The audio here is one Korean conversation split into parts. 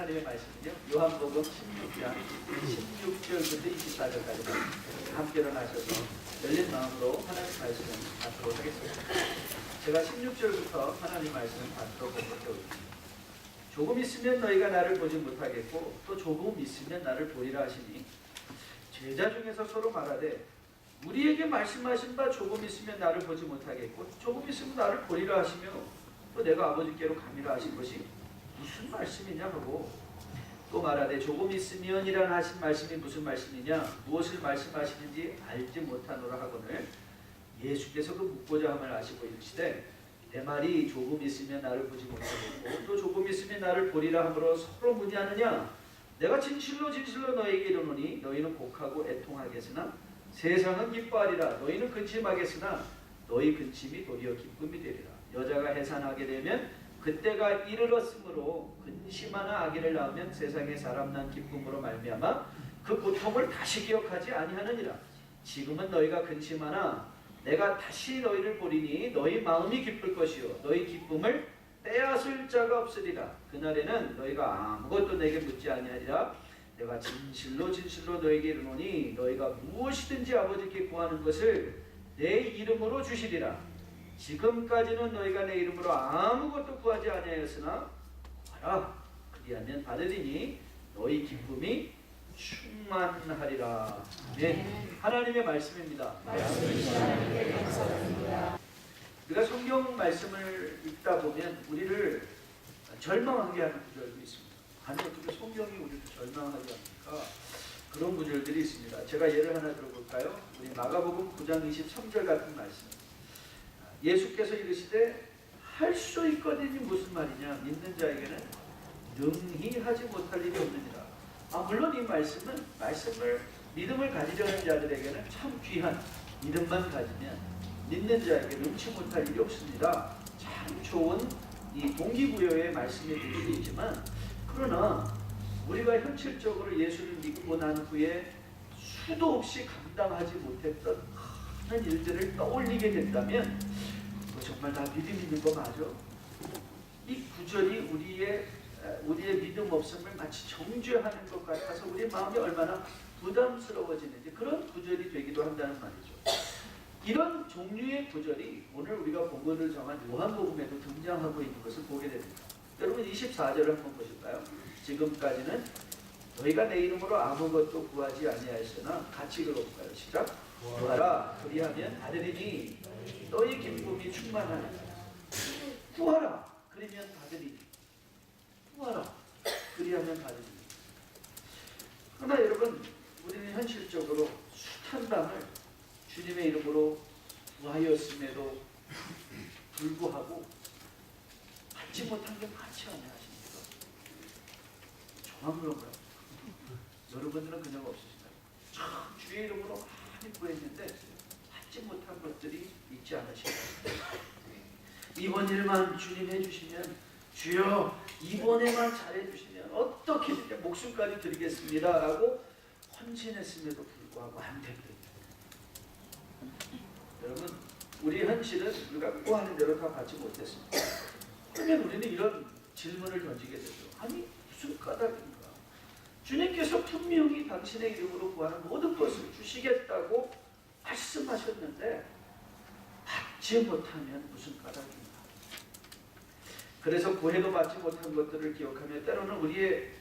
하나님의 말씀은요, 요한복음 16장 16절부터 24절까지 함께 일어나셔서 열린 마음으로 하나님 말씀을 받도록 하겠습니다. 제가 16절부터 하나님 말씀을 받도록 하겠습니다. 조금 있으면 너희가 나를 보지 못하겠고 또 조금 있으면 나를 보리라 하시니, 제자 중에서 서로 말하되 우리에게 말씀하신 바 조금 있으면 나를 보지 못하겠고 조금 있으면 나를 보리라 하시며 또 내가 아버지께로 가미라 하신 것이 무슨 말씀이냐 하고, 또 말하되 조금 있으면이란 하신 말씀이 무슨 말씀이냐, 무엇을 말씀하시는지 알지 못하노라 하거늘 예수께서 그 묻고자 함을 아시고 이르시되, 내 말이 조금 있으면 나를 보지 못하겠고 또 조금 있으면 나를 보리라 함으로 서로 문의하느냐. 내가 진실로 진실로 너희에게 이르노니 너희는 곡하고 애통하겠으나 세상은 기뻐하리라. 너희는 근심하겠으나 너희 근심이 도리어 기쁨이 되리라. 여자가 해산하게 되면 그때가 이르렀으므로 근심하나 아기를 낳으면 세상에 사람 난 기쁨으로 말미암아 그 고통을 다시 기억하지 아니하느니라. 지금은 너희가 근심하나 내가 다시 너희를 보리니 너희 마음이 기쁠 것이요 너희 기쁨을 빼앗을 자가 없으리라. 그날에는 너희가 아무것도 내게 묻지 아니하리라. 내가 진실로 진실로 너희에게 이르노니 너희가 무엇이든지 아버지께 구하는 것을 내 이름으로 주시리라. 지금까지는 너희가 내 이름으로 아무것도 구하지 아니하였으나 구하라. 그리하면 받으리니 너희 기쁨이 충만하리라. 네, 하나님의 말씀입니다. 우리가 성경 말씀을 읽다 보면 우리를 절망하게 하는 구절도 있습니다. 아니 어떻게 성경이 우리를 절망하게 합니까? 그런 구절들이 있습니다. 제가 예를 하나 들어볼까요? 우리 마가복음 9장 23절 같은 말씀. 예수께서 이르시되 할 수 있거든이 무슨 말이냐, 믿는 자에게는 능히 하지 못할 일이 없느니라. 물론 이 말씀은 믿음을 가지려는 자들에게는 참 귀한, 믿음만 가지면 믿는 자에게 능치 못할 일이 없습니다. 참 좋은 이 동기부여의 말씀이 될 수 있지만, 그러나 우리가 현실적으로 예수를 믿고 난 후에 수도 없이 감당하지 못했던 많은 일들을 떠올리게 된다면 정말 나 믿음 있는 거 맞아? 이 구절이 우리의 믿음 없음을 마치 정죄하는 것 같아서 우리의 마음이 얼마나 부담스러워지는지 그런 구절이 되기도 한다는 말이죠. 이런 종류의 구절이 오늘 우리가 본문을 정한 요한복음에도 등장하고 있는 것을 보게 됩니다. 여러분 24절을 한번 보실까요? 지금까지는 너희가 내 이름으로 아무것도 구하지 아니하였으나, 같이 읽어볼까요? 시작. 구하라. 그리하면 받으리니 너희 기쁨이 충만하니라. 구하라. 그러면 받으리니. 구하라. 그리하면 받으리니. 그러나 여러분, 우리는 현실적으로 숱한 밤을 주님의 이름으로 구하였음에도 불구하고 받지 못한 게 많지 않으십니까? 저만 그런가요? 여러분들은 그냥 없으신가요? 참 주의 이름으로 많이 구했는데 받지 못한 것들이 있지 않으신가요? 이번 일만 주님 해주시면, 주여 이번에만 잘해주시면 어떻게 목숨까지 드리겠습니다 라고 헌신했음에도 불구하고 안 됩니다. 여러분, 우리 현실은 우리가 구하는 대로 다 받지 못했습니다. 그러면 우리는 이런 질문을 던지게 되죠. 아니 무슨 까닭인가? 주님께서 분명히 당신의 이름으로 구하는 모든 것을 주시겠다고 말씀하셨는데 받지 못하면 무슨 까닭인가? 그래서 구해도 받지 못한 것들을 기억하며 때로는 우리의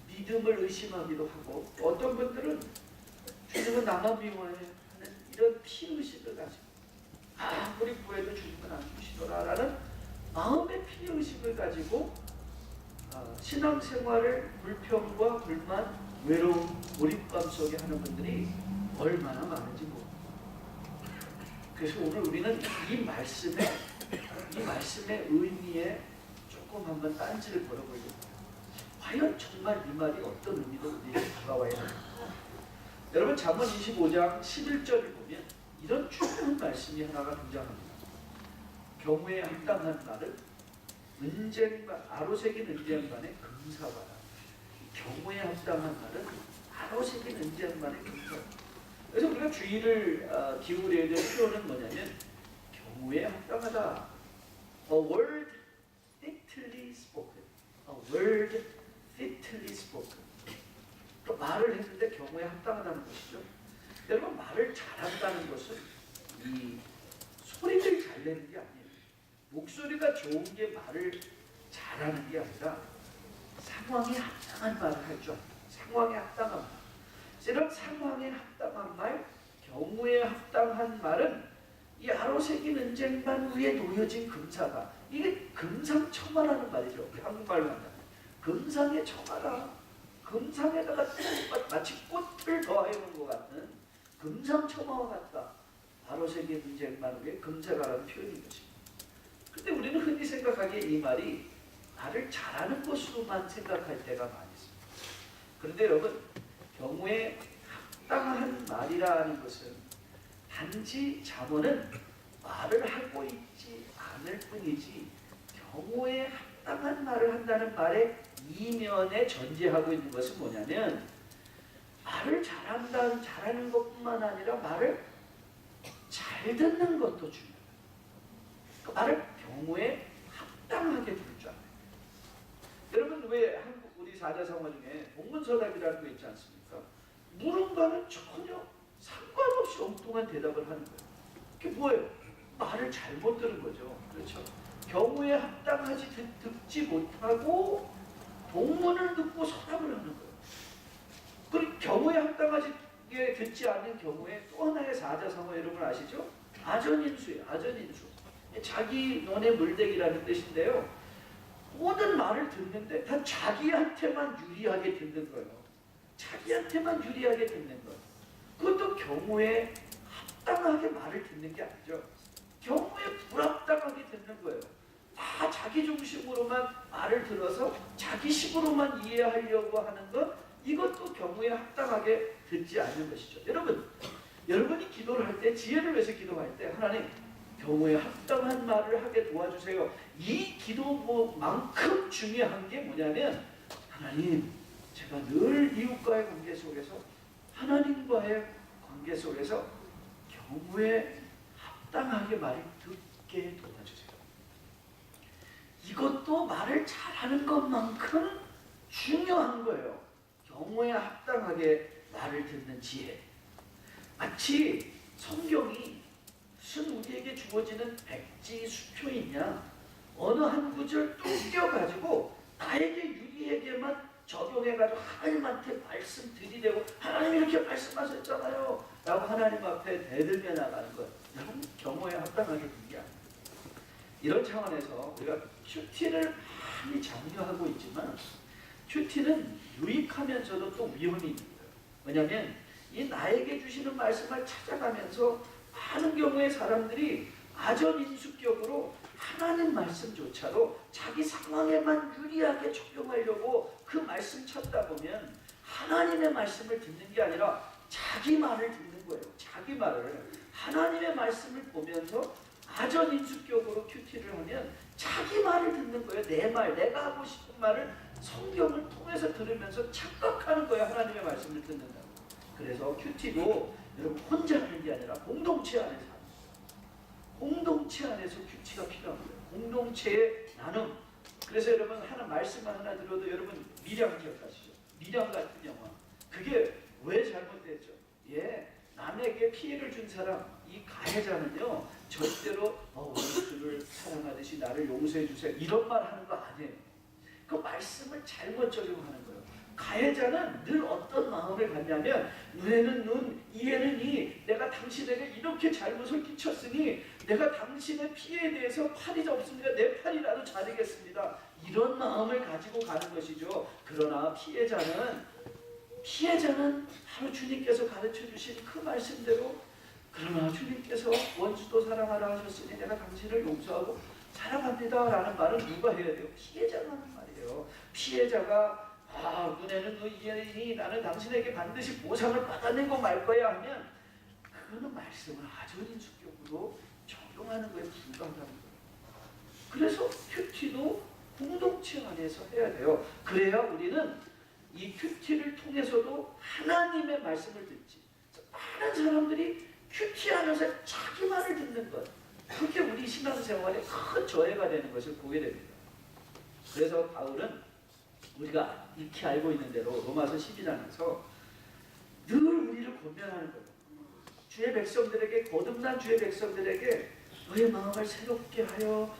믿음을 의심하기도 하고, 어떤 분들은 주님은 나만 미워해 하는 이런 피의식을 가지고 아무리 구해도 주님은 안 주시더라 라는 마음의 피의식을 가지고 신앙생활을 불평과 불만, 외로움, 몰입감 속에 하는 분들이 얼마나 많은지 모릅니다. 그래서 오늘 우리는 이 말씀의 의미에 조금 한번 딴지를 걸어보려고 해요. 과연 정말 이 말이 어떤 의미로 우리에게 다가와야 합니까? 여러분, 잠언 25장 11절을 보면 이런 중요한 말씀이 하나가 등장합니다. 경우에 합당한 말은 아로새긴 은쟁반에 금사바라. 경우에 합당한 말은 아로새긴 은쟁반에 금사바라. 그래서 우리가 주의를 기울여야 될 필요는 뭐냐면, 경우에 합당하다. A word fitly spoken. A word fitly spoken. 또 말을 했는데 경우에 합당하다는 것이죠. 여러분, 말을 잘한다는 것은 이 소리를 잘 내는 게 아니에요. 목소리가 좋은 게 말을 잘하는 게 아니라 상황에 합당한 말을 할 줄 압니다. 상황에 합당한 말. 이런 상황에 합당한 말, 경우에 합당한 말은 이 아로새긴 은쟁반 위에 놓여진 금사가, 이게 금상첨화라는 말이죠. 한국말로 한다면 금상에 첨화라. 금상에다가 마치 꽃을 더해 놓은 것 같은 금상첨화와 같다. 아로새긴 은쟁반 위에 금사가라는 표현인 것입니다. 근데 우리는 흔히 생각하기에 이 말이 말을 잘하는 것으로만 생각할 때가 많이 있습니다. 그런데 여러분, 경우에 합당한 말이라는 것은 단지 잠언은 말을 하고 있지 않을 뿐이지 경우에 합당한 말을 한다는 말의 이면에 전제하고 있는 것은 뭐냐면 말을 잘하는 것뿐만 아니라 말을 잘 듣는 것도 중요해요. 그 말을 경우에 합당하게 들을 줄 알아요. 여러분, 왜 한국 우리 사자성어 중에 동문서답이라는 거 있지 않습니까? 물은 바는 전혀 상관없이 엉뚱한 대답을 하는 거예요. 그게 뭐예요? 말을 잘못 들은 거죠. 그렇죠? 경우에 합당하지 듣지 못하고 동문을 듣고 서답을 하는 거예요. 그리고 경우에 합당하지 듣지 않는 경우에 또 하나의 사자성어 여러분 아시죠? 아전인수예요. 아전인수. 자기 논의 물대기라는 뜻인데요. 모든 말을 듣는데 다 자기한테만 유리하게 듣는 거예요. 자기한테만 유리하게 듣는 거예요. 그것도 경우에 합당하게 말을 듣는 게 아니죠. 경우에 불합당하게 듣는 거예요. 다 자기 중심으로만 말을 들어서 자기식으로만 이해하려고 하는 것, 이것도 경우에 합당하게 듣지 않는 것이죠. 여러분이 기도를 할 때, 지혜를 위해서 기도할 때 하나님 경우에 합당한 말을 하게 도와주세요. 이 기도만큼 중요한 게 뭐냐면 하나님, 제가 늘 이웃과의 관계 속에서 하나님과의 관계 속에서 경우에 합당하게 말을 듣게 도와주세요. 이것도 말을 잘하는 것만큼 중요한 거예요. 경우에 합당하게 말을 듣는 지혜. 마치 성경이 무슨 우리에게 주어지는 백지수표이냐, 어느 한 구절 뚝 껴가지고 나에게 유리에게만 적용해가지고 하나님한테 말씀 들이대고 하나님 이렇게 말씀하셨잖아요 라고 하나님 앞에 대들며 나가는 것, 여러분 경우에 합당하게 듣는 게 아닙니다. 이런 차원에서 우리가 큐티를 많이 장려하고 있지만 큐티는 유익하면서도 또 위험이 있는 거예요. 왜냐하면 이 나에게 주시는 말씀을 찾아가면서 많은 경우에 사람들이 아전인수격으로 하나님 말씀조차도 자기 상황에만 유리하게 적용하려고 그 말씀 찾다 보면 하나님의 말씀을 듣는 게 아니라 자기 말을 듣는 거예요. 자기 말을. 하나님의 말씀을 보면서 아전인수격으로 큐티를 하면 자기 말을 듣는 거예요. 내 말, 내가 하고 싶은 말을 성경을 통해서 들으면서 착각하는 거예요. 하나님의 말씀을 듣는다고. 그래서 큐티도 여러분 혼자 하는 게 아니라 공동체 안에서 하는 거예요. 공동체 안에서 큐티가 필요한 거예요. 공동체의 나눔. 그래서 여러분 하나 말씀만 하나 들어도 여러분 미량 기억하시죠? 미량 같은 영화. 그게 왜 잘못됐죠? 예, 남에게 피해를 준 사람, 이 가해자는요 절대로 우리 주를 사랑하듯이 나를 용서해 주세요 이런 말 하는 거 아니에요. 그 말씀을 잘못 적용하는 거예요. 가해자는 늘 어떤 마음을 갖냐면 눈에는 눈, 이에는 이, 내가 당신에게 이렇게 잘못을 끼쳤으니 내가 당신의 피해에 대해서 팔이 없습니다. 내 팔이라도 자르겠습니다. 이런 마음을 가지고 가는 것이죠. 그러나 피해자는 바로 주님께서 가르쳐 주신 그 말씀대로, 그러나 주님께서 원수도 사랑하라 하셨으니 내가 당신을 용서하고 사랑합니다 라는 말은 누가 해야 돼요? 피해자가 하는 말이에요. 피해자가 눈에는 이에니 나는 당신에게 반드시 보상을 받아내고 말 거야 하면 그거는 말씀을 아전인수격으로 적용하는 거에 불과하다는 거예요. 그래서 큐티도 공동체 안에서 해야 돼요. 그래야 우리는 이 큐티를 통해서도 하나님의 말씀을 듣지. 많은 사람들이 큐티 안에서 자기 말을 듣는 것, 그게 우리 신앙생활에 큰 저해가 되는 것을 보게 됩니다. 그래서 바울은 우리가 익히 알고 있는 대로 로마서 12장에서 늘 우리를 권면하는 거예요. 주의 백성들에게, 거듭난 주의 백성들에게 너의 마음을 새롭게 하여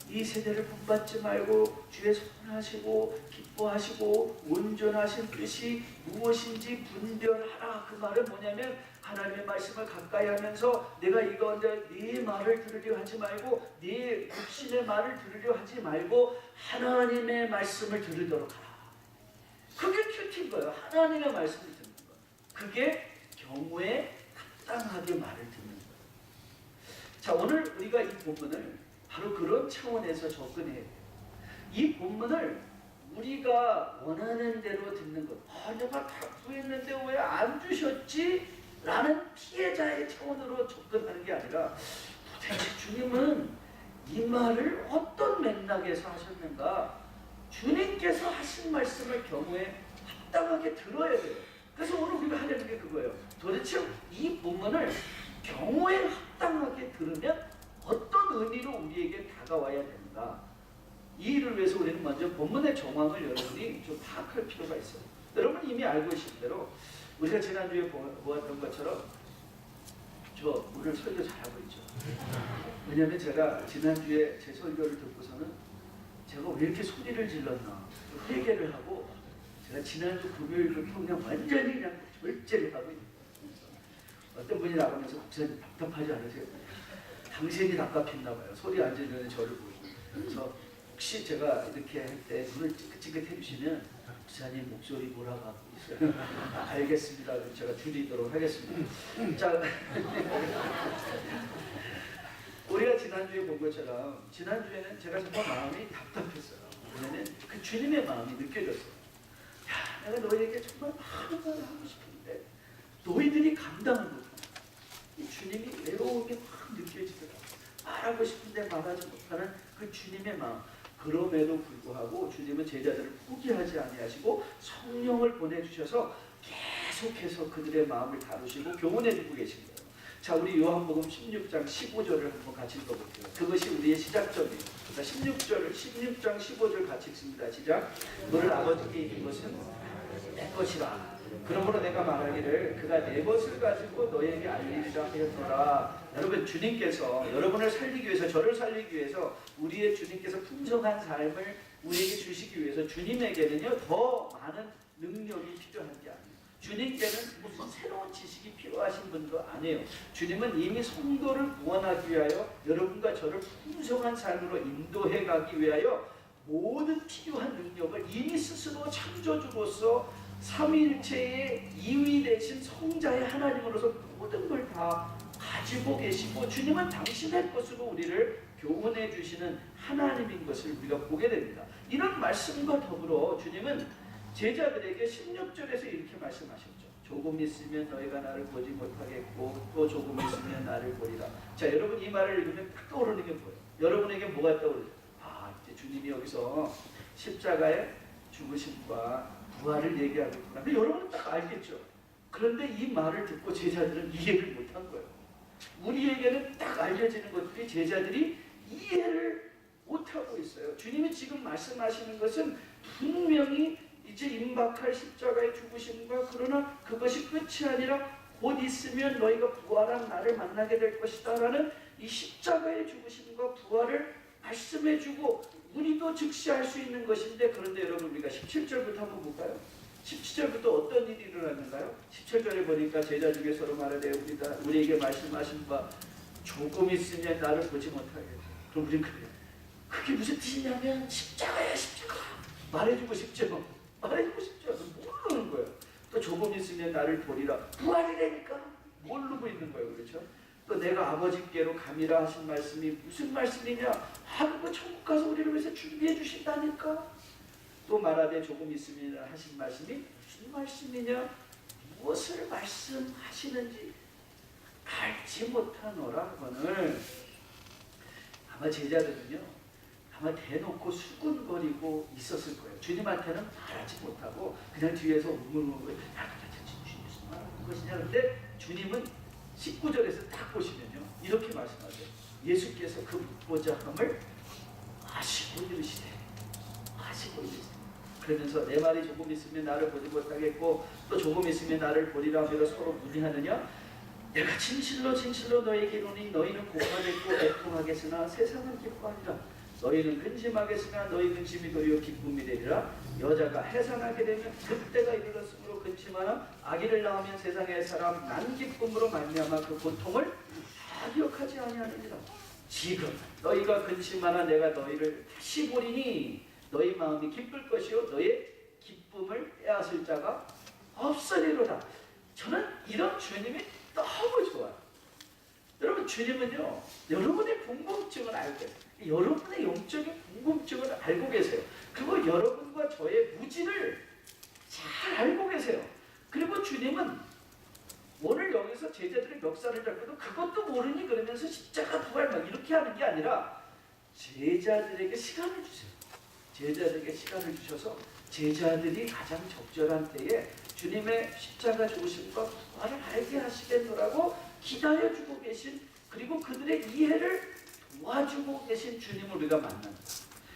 이 세대를 본받지 말고 주의 선하시고 기뻐하시고 온전하신 뜻이 무엇인지 분별하라. 그 말은 뭐냐면 하나님의 말씀을 가까이 하면서 내가 이건데 네 말을 들으려 하지 말고 네 육신의 말을 들으려 하지 말고 하나님의 말씀을 들으도록 하라. 그게 큐티인 거예요. 하나님의 말씀을 듣는 거예요. 그게 경우에 합당하게 말을 듣는 거예요. 자, 오늘 우리가 이 본문을 바로 그런 차원에서 접근해야 돼요. 이 본문을 우리가 원하는 대로 듣는 것. 내가 다 구했는데 왜 안 주셨지? 라는 피해자의 차원으로 접근하는 게 아니라 도대체 주님은 이 말을 어떤 맥락에서 하셨는가? 주님께서 하신 말씀을 경우에 합당하게 들어야 돼요. 그래서 오늘 우리가 하려는 게 그거예요. 도대체 이 본문을 경우에 합당하게 들으면 어떤 의미로 우리에게 다가와야 되는가? 이 일을 위해서 우리는 먼저 본문의 정황을 여러분이 좀 파악할 필요가 있어요. 여러분 이미 알고 계신 대로 우리가 지난주에 보았던 것처럼 저 오늘 설교 잘하고 있죠. 왜냐하면 제가 지난주에 제 설교를 듣고서는 제가 왜 이렇게 소리를 질렀나 회개를 하고 제가 지난주 금요일부터 그냥 완전히 그냥 절제를 하고 있는 거예요. 어떤 분이 나가면서 목사님 답답하지 않으세요? 당신이 답답했나 봐요. 소리 안 지르는 저를 보고. 그래서 혹시 제가 이렇게 할 때 눈을 찌긋찌긋 해주시면 목사님 목소리 몰아가고 있어요. 알겠습니다. 그럼 제가 줄이도록 하겠습니다. 자, 우리가 지난주에 본 것처럼 지난주에는 제가 정말 마음이 답답했어요. 왜냐면 그 주님의 마음이 느껴졌어요. 야, 내가 너희에게 정말 많은 말을 하고 싶은데 너희들이 감당을 못한다. 이 주님이 외로움이 확 느껴지더라고요. 말하고 싶은데 말하지 못하는 그 주님의 마음. 그럼에도 불구하고 주님은 제자들을 포기하지 아니하시고 성령을 보내주셔서 계속해서 그들의 마음을 다루시고 교훈해주고 계신 거예요. 자, 우리 요한복음 16장 15절을 한번 같이 읽어볼게요. 그것이 우리의 시작점이에요. 16장 15절 같이 읽습니다. 시작. 너를 아버지께 이긴 것은 내 것이라. 그러므로 내가 말하기를 그가 내 것을 가지고 너에게 알리리라 하였노라. 여러분, 주님께서 여러분을 살리기 위해서, 저를 살리기 위해서, 우리의 주님께서 풍성한 삶을 우리에게 주시기 위해서 주님에게는요 더 많은 능력이 필요한 게 아니에요. 주님께는 무슨 새로운 지식이 필요하신 분도 아니에요. 주님은 이미 성도를 구원하기 위하여 여러분과 저를 풍성한 삶으로 인도해 가기 위하여 모든 필요한 능력을 이미 스스로 창조주로서 삼위일체의 2위 되신 성자의 하나님으로서 모든 걸 다 가지고 계시고 주님은 당신의 것으로 우리를 교훈해 주시는 하나님인 것을 우리가 보게 됩니다. 이런 말씀과 더불어 주님은 제자들에게 16절에서 이렇게 말씀하셨죠. 조금 있으면 너희가 나를 보지 못하겠고 또 조금 있으면 나를 보리라. 자, 여러분 이 말을 읽으면 딱 떠오르는 게 뭐예요? 여러분에게 뭐가 떠오르죠? 이제 주님이 여기서 십자가의 죽으심과 부활을 얘기하고 있구나. 근데 여러분은 딱 알겠죠. 그런데 이 말을 듣고 제자들은 이해를 못한 거예요. 우리에게는 딱 알려지는 것들이 제자들이 이해를 못하고 있어요. 주님이 지금 말씀하시는 것은 분명히 이제 임박할 십자가의 죽으심과 그러나 그것이 끝이 아니라 곧 있으면 너희가 부활한 나를 만나게 될 것이다 라는 이 십자가의 죽으심과 부활을 말씀해주고 우리도 즉시할 수 있는 것인데, 그런데 여러분 우리가 17절부터 한번 볼까요? 17절부터 어떤 일이 일어났는가요? 17절에 보니까 제자 중에 서로 말하되 우리에게 말씀하신 바 조금 있으면 나를 보지 못하겠다. 그럼 우리는 그래요. 그게 무슨 뜻이냐면 십자가야 십자가. 말해주고 싶죠. 말해주고 싶죠. 모르는 거예요. 또 조금 있으면 나를 보리라. 부활이라니까 모르고 있는 거예요. 그렇죠? 또 내가 아버지께로 가미라 하신 말씀이 무슨 말씀이냐? 그거 천국 가서 우리를 위해서 준비해 주신다니까. 또 말하되 조금 있으면 하신 말씀이 무슨 말씀이냐? 무엇을 말씀하시는지 알지 못하노라. 그거는 아마 제자들은요 아마 대놓고 수군거리고 있었을 거예요. 주님한테는 말하지 못하고 그냥 뒤에서 우물우물 주님 무슨 말하는 것이냐. 그런데 주님은 19절에서 딱 보시면요 이렇게 말씀하세요. 예수께서 그 묻고자 함을 아시고 이르시되 그러면서 내 말이 조금 있으면 나를 보지 못하겠고 또 조금 있으면 나를 보리라 하며 서로 문의하느냐? 내가 진실로 진실로 너에게 이르노니 너희는 고파겠고 애통하겠으나 세상은 기뻐하리라. 너희는 근심하겠으나 너희 근심이 도리어 기쁨이 되리라. 여자가 해산하게 되면 그때가 이르렀으므로 근심하나 아기를 낳으면 세상의 사람 난 기쁨으로 말미암아 그 고통을 다 기억하지 아니하느니라. 지금 너희가 근심하나 내가 너희를 다시 보리니 너희 마음이 기쁠 것이요 너의 기쁨을 빼앗을 자가 없으리로다. 저는 이런 주님이 너무 좋아요. 여러분, 주님은요 여러분의 궁금증을 알고 계세요. 여러분의 영적인 궁금증을 알고 계세요. 그리고 여러분과 저의 무지를 잘 알고 계세요. 그리고 주님은 오늘 여기서 제자들의 멱살을 잡고도 그것도 모르니 그러면서 십자가 부활 막 이렇게 하는 게 아니라 제자들에게 시간을 주세요. 제자들에게 시간을 주셔서 제자들이 가장 적절한 때에 주님의 십자가 죽으심과 부활을 알게 하시겠노라고 기다려주고 계신, 그리고 그들의 이해를 도와주고 계신 주님을 우리가 만납니다.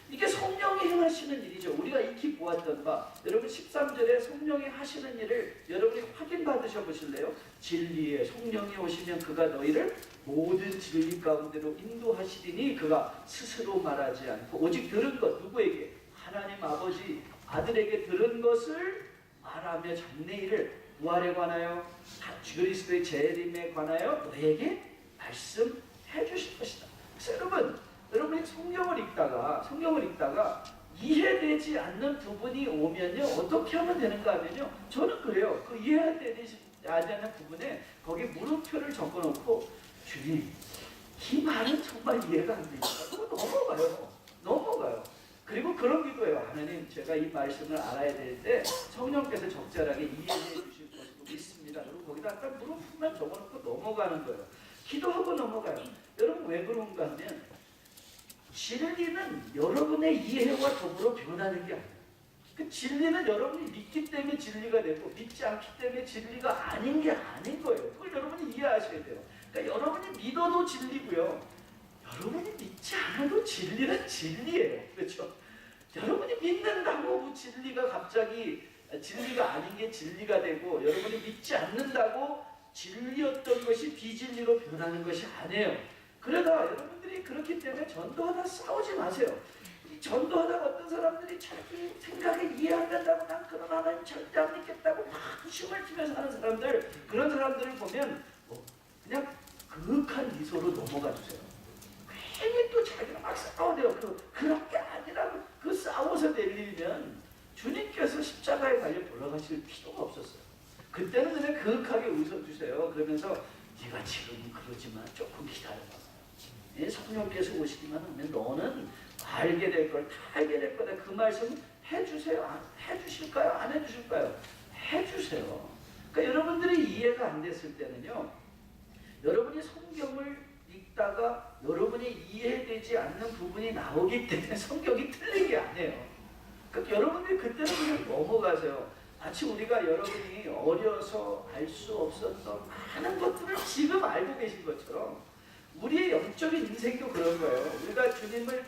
이게 성령이 행하시는 일이죠. 우리가 익히 보았던 바, 여러분 13절에 성령이 하시는 일을 여러분이 확인받으셔 보실래요? 진리에 성령이 오시면 그가 너희를 모든 진리 가운데로 인도하시리니 그가 스스로 말하지 않고 오직 들은 것, 누구에게? 하나님 아버지 아들에게 들은 것을 말하며 장래일을 부활에 관하여 그리스도의 재림에 관하여 너에게 말씀해 주실 것이다. 그래서 여러분이 성경을 읽다가 이해되지 않는 부분이 오면요 어떻게 하면 되는가 하면요, 저는 그래요. 그 이해되지 않는 부분에 거기 물음표를 적어놓고 주님 이 말은 정말 이해가 안 됩니다. 그거 넘어가요. 그리고 그런 기도해요. 하나님, 제가 이 말씀을 알아야 될 때 성령께서 적절하게 이해해 주실 것으로 믿습니다. 그리고 거기다 아까 물음표만 적어놓고 넘어가는 거예요. 기도하고 넘어가요. 여러분 왜 그런가 하면 진리는 여러분의 이해와 더불어 변하는 게 아니에요. 그 진리는 여러분이 믿기 때문에 진리가 되고 믿지 않기 때문에 진리가 아닌 게 아닌 거예요. 그걸 여러분이 이해하셔야 돼요. 그러니까 여러분이 믿어도 진리고요, 여러분이 믿지 않아도 진리는 진리예요. 그렇죠? 여러분이 믿는다고 진리가 갑자기 진리가 아닌 게 진리가 되고, 여러분이 믿지 않는다고 진리였던 것이 비진리로 변하는 것이 아니에요. 그러다 여러분들이 그렇기 때문에 전도하다 싸우지 마세요. 전도하다가 어떤 사람들이 자기 생각에 이해 안 된다고 난 그런 하나님 절대 안 믿겠다고 막 춤을 추면서 하는 사람들, 그런 사람들을 보면 그냥 그윽한 미소로 넘어가 주세요. 괜히 또 자기가 막 싸우대요. 그런 게 아니라고 그 싸워서 내리면 주님께서 십자가에 달려 돌아가실 필요가 없었어요. 그때는 그냥 그윽하게 웃어주세요. 그러면서 네가 지금 그러지만 조금 기다려봐. 성령께서 오시기만 하면 너는 알게 될 걸 다 알게 될 거다. 그 말씀 해주세요. 해주실까요? 안 해주실까요? 해주세요. 그러니까 여러분들이 이해가 안 됐을 때는요, 여러분이 성경을 읽다가 여러분이 이해되지 않는 부분이 나오기 때문에 성경이 틀린 게 아니에요. 그러니까 여러분들이 그때는 그냥 넘어가세요. 마치 우리가 여러분이 어려서 알 수 없었던 많은 것들을 지금 알고 계신 것처럼 우리의 영적인 인생도 그런 거예요. 우리가 주님을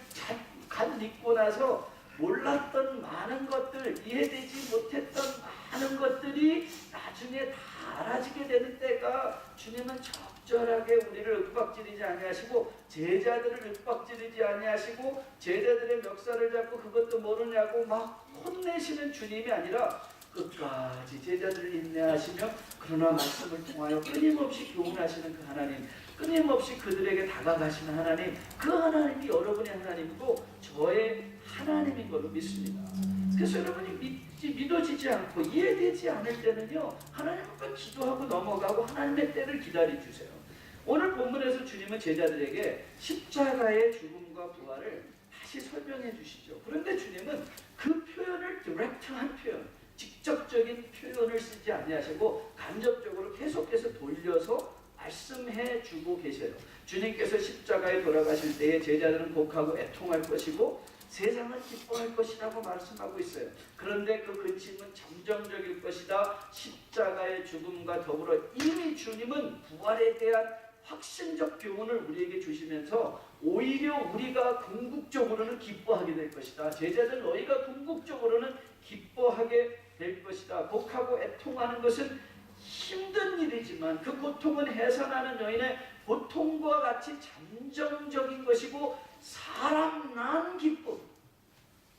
간 믿고 나서 몰랐던 많은 것들, 이해되지 못했던 많은 것들이 나중에 다 알아지게 되는 때가, 주님은 적절하게 우리를 윽박지르지 아니하시고 제자들을 윽박지르지 아니하시고 제자들의 멱살을 잡고 그것도 모르냐고 막 혼내시는 주님이 아니라 끝까지 제자들을 인내하시며 그러나 말씀을 통하여 끊임없이 교훈하시는 그 하나님, 끊임없이 그들에게 다가가시는 하나님, 그 하나님이 여러분의 하나님이고 저의 하나님인 걸로 믿습니다. 그래서 여러분이 믿어지지 않고 이해되지 않을 때는요, 하나님 앞에 기도하고 넘어가고 하나님의 때를 기다려주세요. 오늘 본문에서 주님은 제자들에게 십자가의 죽음과 부활을 다시 설명해 주시죠. 그런데 주님은 그 표현을 디렉트한 표현, 직접적인 표현을 쓰지 아니하시고 간접적으로 계속해서 돌려서 말씀해 주고 계셔요. 주님께서 십자가에 돌아가실 때에 제자들은 곡하고 애통할 것이고 세상은 기뻐할 것이라고 말씀하고 있어요. 그런데 그 근심은 잠정적일 것이다. 십자가의 죽음과 더불어 이미 주님은 부활에 대한 확신적 교훈을 우리에게 주시면서 오히려 우리가 궁극적으로는 기뻐하게 될 것이다. 제자들 너희가 궁극적으로는 기뻐하게 될 것이다. 곡하고 애통하는 것은 힘든 일이지만 그 고통은 해산하는 여인의 고통과 같이 잠정적인 것이고 사람 난 기쁨,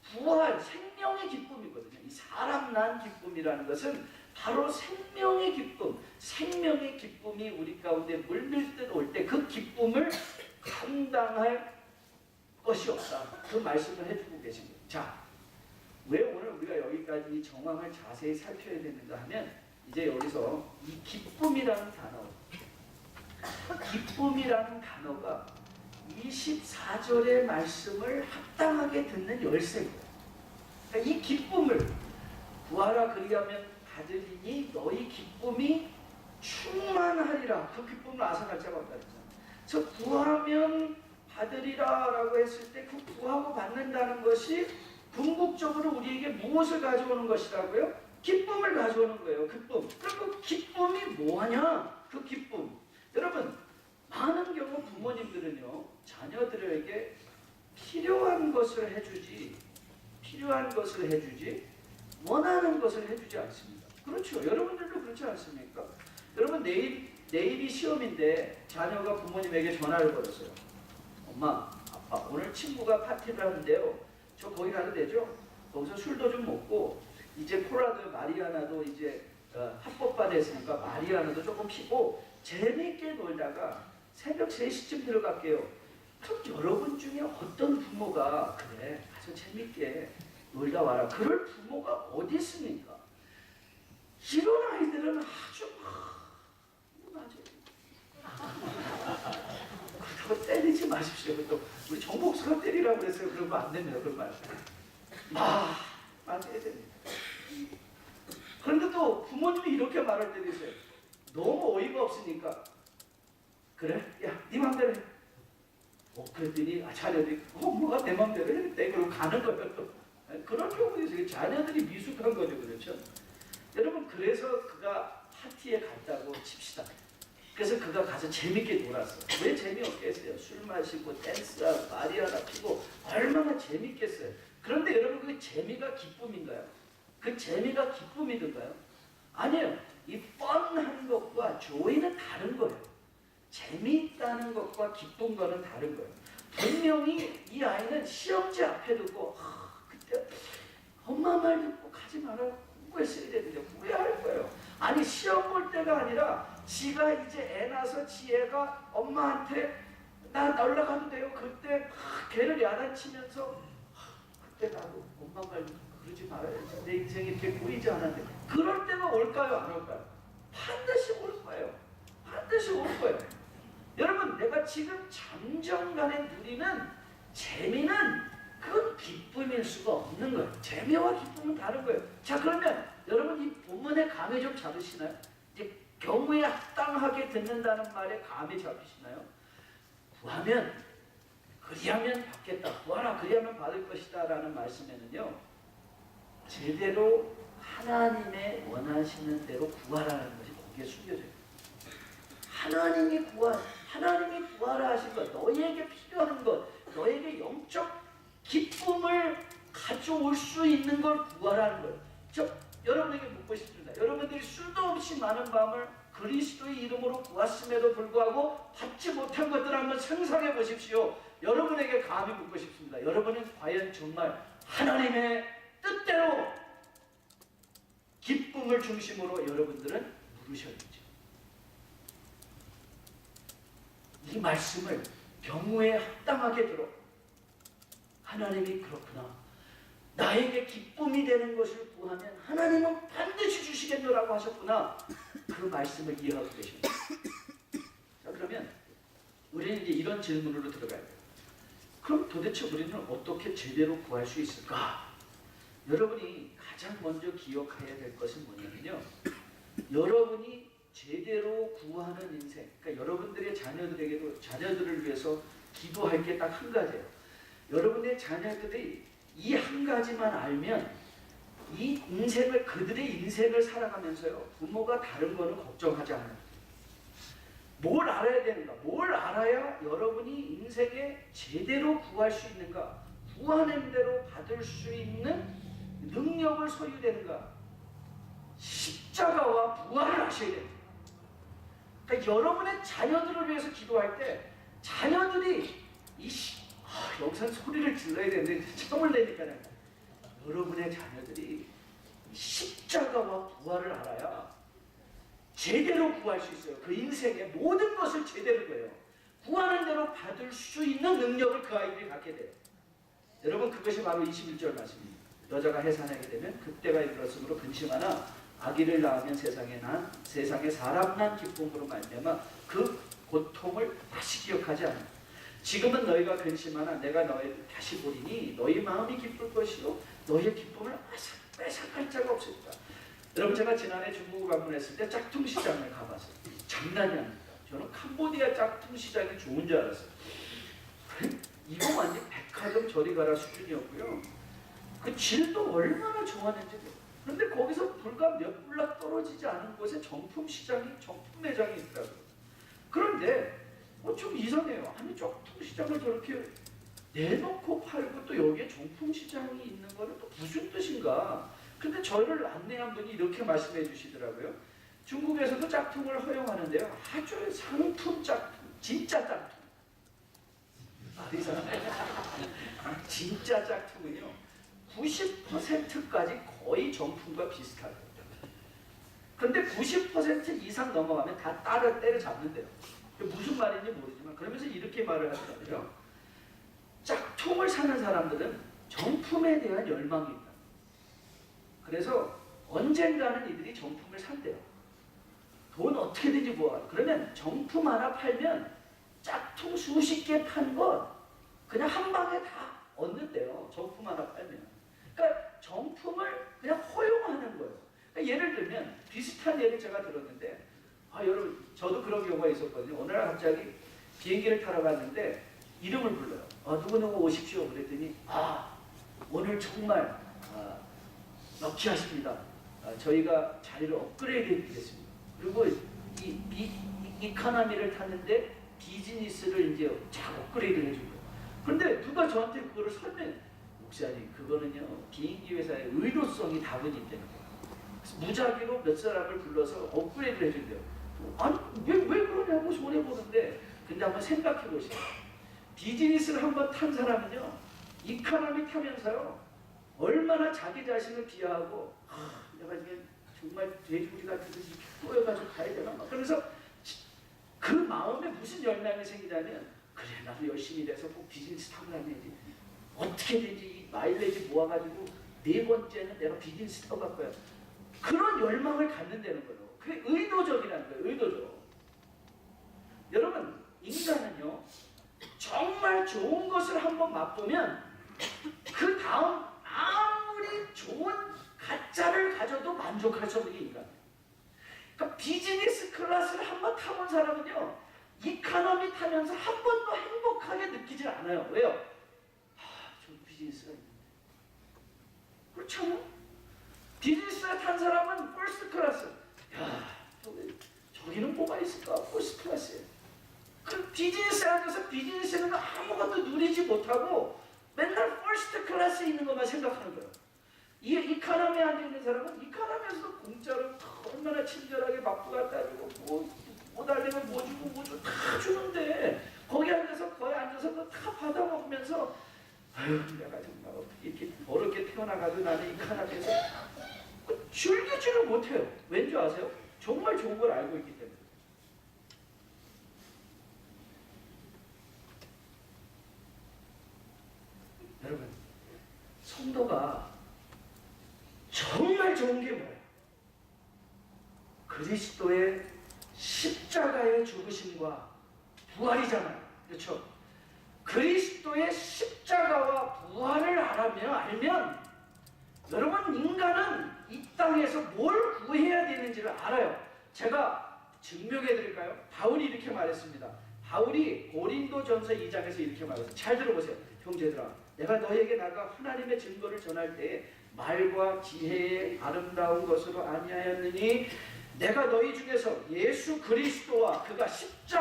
부활, 생명의 기쁨이거든요. 이 사람 난 기쁨이라는 것은 바로 생명의 기쁨, 생명의 기쁨이 우리 가운데 물밀듯 올 때 그 기쁨을 감당할 것이 없다. 그 말씀을 해주고 계십니다. 자, 왜 오늘 우리가 여기까지 이 정황을 자세히 살펴야 되는가 하면 이제 여기서 이 기쁨이라는 단어가 24절의 말씀을 합당하게 듣는 열쇠입니다. 그러니까 이 기쁨을 구하라 그리하면 받으리니 너희 기쁨이 충만하리라. 그 기쁨을 앗아갈 자가 없다 했잖아요. 그래서 구하면 받으리라 라고 했을 때 그 구하고 받는다는 것이 궁극적으로 우리에게 무엇을 가져오는 것이라고요? 기쁨을 가져오는 거예요. 기쁨. 그럼 그 기쁨이 뭐하냐? 그 기쁨. 여러분, 많은 경우 부모님들은요, 자녀들에게 필요한 것을 해주지, 원하는 것을 해주지 않습니다. 그렇죠. 여러분들도 그렇지 않습니까? 여러분, 내일이 시험인데 자녀가 부모님에게 전화를 걸었어요. 엄마, 아빠, 오늘 친구가 파티를 하는데요. 저 거기 가도 되죠? 거기서 술도 좀 먹고, 이제 폴라드 마리아나도 이제 합법화 됐으니까 마리아나도 조금 피고 재미있게 놀다가 새벽 3시쯤 들어갈게요. 그럼 여러분 중에 어떤 부모가 그래 가서 재미있게 놀다 와라 그럴 부모가 어디 있습니까? 이런 아이들은 아주 그렇다고 때리지 마십시오. 또 우리 정복수가 때리라고 그랬어요. 그런 거 안 됩니다. 그런 말 안 해야 됩니다. 그런데 또 부모님이 이렇게 말할 때도 있어요. 너무 어이가 없으니까 그래? 야, 네 맘대로 해. 그랬더니 자녀들이 엄마가 내 맘대로 했대. 그러고 가는 거예요. 또. 그런 경우도 있어요. 자녀들이 미숙한 거죠. 그렇죠? 여러분, 그래서 그가 파티에 갔다고 칩시다. 그래서 그가 가서 재밌게 놀았어. 왜 재미없겠어요? 술 마시고 댄스하고 마리아나 피고 얼마나 재밌겠어요. 그런데 여러분, 그 재미가 기쁨인가요? 그 재미가 기쁨이던가요? 아니에요. 이 뻔한 것과 조이는 다른 거예요. 재미있다는 것과 기쁨과는 다른 거예요. 분명히 이 아이는 시험지 앞에 두고 그때 엄마 말 듣고 가지 마라 공부했어야 되는데 후회할 거예요. 아니, 시험 볼 때가 아니라 지가 이제 애 낳아서 지혜가 엄마한테 나 놀러 가도 돼요. 그때 걔를 야단치면서 그때 나도 엄마 말 듣고 그러지 말아야지. 내 인생이 이렇게 보이지 않았는데 그럴 때가 올까요? 안 올까요? 반드시 올 거예요. 반드시 올 거예요. 여러분, 내가 지금 잠정간에 누리는 재미는 그건 기쁨일 수가 없는 거예요. 재미와 기쁨은 다른 거예요. 자, 그러면 여러분 이 본문의 감이 좀 잡으시나요? 이제 경우에 합당하게 듣는다는 말에 감이 잡히시나요? 구하면 그리하면 받겠다. 구하라 그리하면 받을 것이다 라는 말씀에는요, 제대로 하나님의 원하시는 대로 구하라는 것이 거기에 숨겨져 있어요. 하나님이 구하라 하신 것, 너희에게 필요한 것, 너에게 영적 기쁨을 가져올 수 있는 걸 구하라는 거예요. 여러분에게 묻고 싶습니다. 여러분들이 수도 없이 많은 밤을 그리스도의 이름으로 구했음에도 불구하고 받지 못한 것들 한번 상상해 보십시오. 여러분에게 감히 묻고 싶습니다. 여러분은 과연 정말 하나님의 뜻대로 기쁨을 중심으로 여러분들은 물으셨는지, 이 말씀을 경우에 합당하게 들어 하나님이 그렇구나, 나에게 기쁨이 되는 것을 구하면 하나님은 반드시 주시겠노라고 하셨구나, 그 말씀을 이해하고 계십니다. 자, 그러면 우리는 이제 이런 질문으로 들어가야 돼요. 그럼 도대체 우리는 어떻게 제대로 구할 수 있을까? 여러분이 가장 먼저 기억해야 될 것은 뭐냐면요, 여러분이 제대로 구하는 인생, 그러니까 여러분들의 자녀들에게도 자녀들을 위해서 기도할 게 딱 한 가지예요. 여러분의 자녀들이 이 한 가지만 알면 이 인생을, 그들의 인생을 살아가면서요, 부모가 다른 거는 걱정하지 않아요. 뭘 알아야 되는가? 뭘 알아야 여러분이 인생에 제대로 구할 수 있는가? 구하는 대로 받을 수 있는 능력을 소유되는가? 십자가와 부활을 하셔야 됩니다. 그러니까 여러분의 자녀들을 위해서 기도할 때 자녀들이 여기서 소리를 질러야 되는데 처음을 내니까요. 여러분의 자녀들이 십자가와 부활을 알아야 제대로 구할 수 있어요. 그 인생의 모든 것을 제대로 구해요. 구하는 대로 받을 수 있는 능력을 그 아이들이 갖게 돼요. 여러분, 그것이 바로 21절 말씀입니다. 여자가 해산하게 되면 그때가 이르렀으므로 근심하나 아기를 낳으면 세상에 사람 난 기쁨으로 말미암아 그 고통을 다시 기억하지 않아. 지금은 너희가 근심하나 내가 너희를 다시 보리니 너희 마음이 기쁠 것이요 너희의 기쁨을 뺏어갈 자가 없으리라. 여러분, 제가 지난해 중국을 방문했을 때 짝퉁 시장을 가봤어요. 장난이 아닙니다. 저는 캄보디아 짝퉁 시장이 좋은 줄 알았어요. 이거 완전 백화점 저리 가라 수준이었고요. 그 질도 얼마나 좋았는지. 그런데 거기서 불과 몇 블락 떨어지지 않은 곳에 정품 매장이 있더라고요. 그런데 좀 이상해요. 아니, 짝퉁 시장을 저렇게 내놓고 팔고 또 여기에 정품 시장이 있는 거는 또 무슨 뜻인가? 근데 저를 안내한 분이 이렇게 말씀해 주시더라고요. 중국에서도 짝퉁을 허용하는데요. 아주 상품 짝퉁, 진짜 짝퉁. 진짜 짝퉁은요, 90%까지 거의 정품과 비슷하거든요. 그런데 90% 이상 넘어가면 다 때려잡는데요. 무슨 말인지 모르지만 그러면서 이렇게 말을 하더라고요. 짝퉁을 사는 사람들은 정품에 대한 열망이 있다. 그래서 언젠가는 이들이 정품을 산대요. 돈 어떻게든지 모아. 그러면 정품 하나 팔면 짝퉁 수십 개 판 것 그냥 한 방에 다 얻는데요. 정품 하나 팔면. 그러니까 정품을 그냥 허용하는 거예요. 그러니까 예를 들면 비슷한 예를 제가 들었는데, 여러분, 저도 그런 경우가 있었거든요. 어느 날 갑자기 비행기를 타러 갔는데 이름을 불러요. 누구누구 오십시오. 그랬더니 오늘 정말 럭키하십니다. 저희가 자리를 업그레이드 해드리겠습니다. 그리고 이 이카노미를 탔는데 비즈니스를 이제 쫙 업그레이드를 해준 거예요. 그런데 누가 저한테 그거를 설명해. 목사님, 그거는요 비행기 회사의 의도성이 다분히 있다는 거예요. 그래서 무작위로 몇 사람을 불러서 업그레이드를 해준대요. 아니, 왜 그러냐고 손해보는데. 근데 한번 생각해 보세요. 비즈니스를 한번 탄 사람은요, 이카노미 타면서요, 얼마나 자기 자신을 비하하고, 내가 지금 정말 돼지고기 같은 듯이 꼬여가지고 가야 되나? 그래서 그 마음에 무슨 열망이 생기냐면, 그래, 나도 열심히 일해서 꼭 비즈니스 타고 다녀야지. 어떻게든지 이 마일리지 모아가지고 4번째는 내가 비즈니스 타고 갈 거야. 그런 열망을 갖는다는 거예요. 그게 의도적이라는 거예요. 의도적. 여러분, 인간은요, 정말 좋은 것을 한번 맛보면 그 다음 아무리 좋은 가짜를 가져도 만족할 수 없는 게 인간이에요. 그러니까 비즈니스 클래스를 한번 타본 사람은요, 이카노미 타면서 한 번도 행복하게 느끼질 않아요. 왜요? 저 비즈니스가 있는데. 그렇죠? 비즈니스에 탄 사람은 퍼스트 클래스. 저기는 뭐가 있을까? 퍼스트 클래스에. 그 비즈니스에 앉아서 비즈니스에는 아무것도 누리지 못하고 맨날 퍼스트 클래스에 있는 것만 생각하는 거예요. 이 이카노미에 앉아있는 사람은 이카노미에서도 공짜로 얼마나 친절하게 밥도 갖다 주고 뭐 달리면 뭐 주고 다 주는데, 거기 앉아서 다 받아 먹으면서 내가 정말 이렇게 어렵게 태어나가지고 나는 이카노미에서 즐기지를 못해요. 왠지 아세요? 정말 좋은 걸 알고 있기 때문에. 여러분, 성도가 정말 좋은 게 뭐예요? 그리스도의 십자가의 죽으심과 부활이잖아요. 그렇죠? 그리스도의 십자가와 부활을 알면 여러분, 인간은 이 땅에서 뭘 구해야 되는지를 알아요. 제가 증명해 드릴까요? 바울이 이렇게 말했습니다. 바울이 고린도전서 2장에서 이렇게 말했어요. 잘 들어보세요. 형제들아, 내가 너에게 나가 하나님의 증거를 전할 때에 말과 지혜의 아름다운 것으로 아니하였느니 내가 너희 중에서 예수 그리스도와 그가 십자가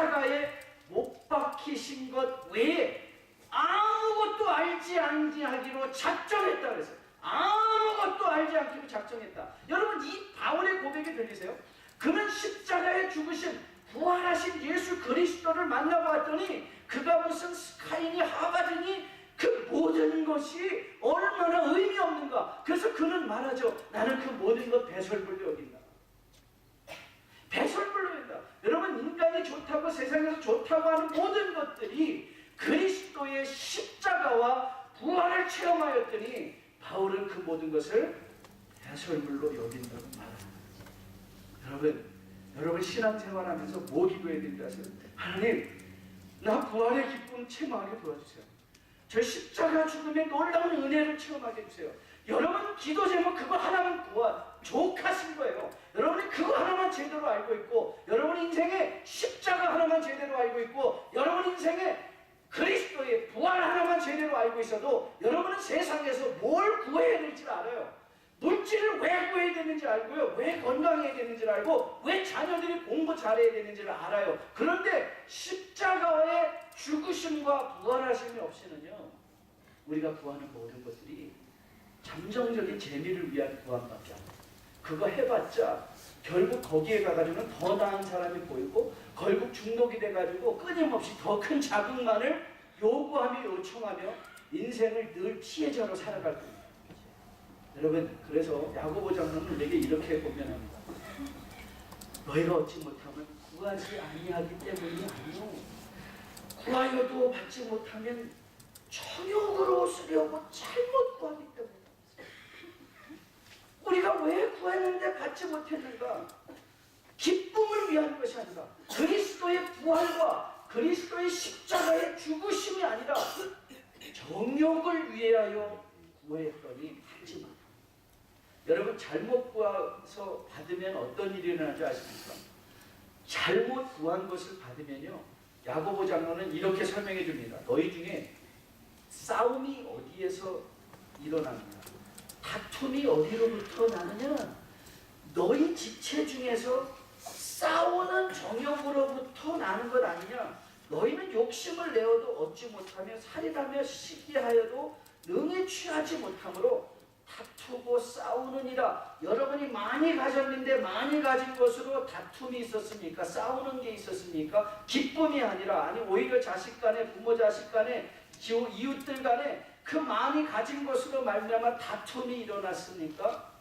십자가의 죽으심, 부활하신 예수 그리스도를 만나봤더니 그가 무슨 스카이니 하바드니 그 모든 것이 얼마나 의미 없는가. 그래서 그는 말하죠. 나는 그 모든 것 배설물로 여긴다. 배설물로 여긴다. 여러분, 인간이 좋다고 세상에서 좋다고 하는 모든 것들이 그리스도의 십자가와 부활을 체험하였더니 바울은 그 모든 것을 배설물로 여긴다고 말합니다. 여러분 신앙생활하면서 뭐 기도해야 되는지 아세요? 하나님, 나 부활의 기쁨 체험하게 도와주세요. 저 십자가 죽음의 놀라운 은혜를 체험하게 해주세요. 여러분 기도 제목 그거 하나만 족하신 거예요. 여러분이 그거 하나만 제대로 알고 있고, 여러분 인생에 십자가 하나만 제대로 알고 있고, 여러분 인생에 그리스도의 부활 하나만 제대로 알고 있어도 여러분은 세상에서 뭘 구해야 될지 알아요. 물질을 왜 구해야 되는지 알고요. 왜 건강해야 되는지를 알고, 왜 자녀들이 공부 잘해야 되는지를 알아요. 그런데 십자가의 죽으심과 부활하심이 없이는요, 우리가 구하는 모든 것들이 잠정적인 재미를 위한 구함밖에 안 돼요. 그거 해봤자 결국 거기에 가가지고는 더 나은 사람이 보이고, 결국 중독이 돼가지고 끊임없이 더 큰 자극만을 요구하며 요청하며 인생을 늘 피해자로 살아갈 겁니다. 여러분, 그래서 야고보 장로는 내게 이렇게 고면합니다. 너희가 얻지 못하면 구하지 아니하기 때문이 아니요, 구하여도 받지 못하면 정욕으로 쓰려고 잘못 구하기 때문이다. 우리가 왜 구했는데 받지 못했는가? 기쁨을 위한 것이 아니라 그리스도의 부활과 그리스도의 십자가의 죽으심이 아니라 정욕을 위하여 구했더니 받지 못했다. 여러분, 잘못 구해서 받으면 어떤 일이 일어나는지 아십니까? 잘못 구한 것을 받으면요, 야고보 장로는 이렇게 설명해 줍니다. 너희 중에 싸움이 어디에서 일어나느냐, 다툼이 어디로부터 나느냐, 너희 지체 중에서 싸우는 정욕으로부터 나는 것 아니냐. 너희는 욕심을 내어도 얻지 못하며 살인하며 시기하여도 능히 취하지 못하므로 다투고 싸우느니라. 여러분이 많이 가졌는데 많이 가진 것으로 다툼이 있었습니까? 싸우는 게 있었습니까? 기쁨이 아니라, 아니 오히려 자식 간에, 부모 자식 간에, 이웃들 간에 그 많이 가진 것으로 말미암아 다툼이 일어났습니까?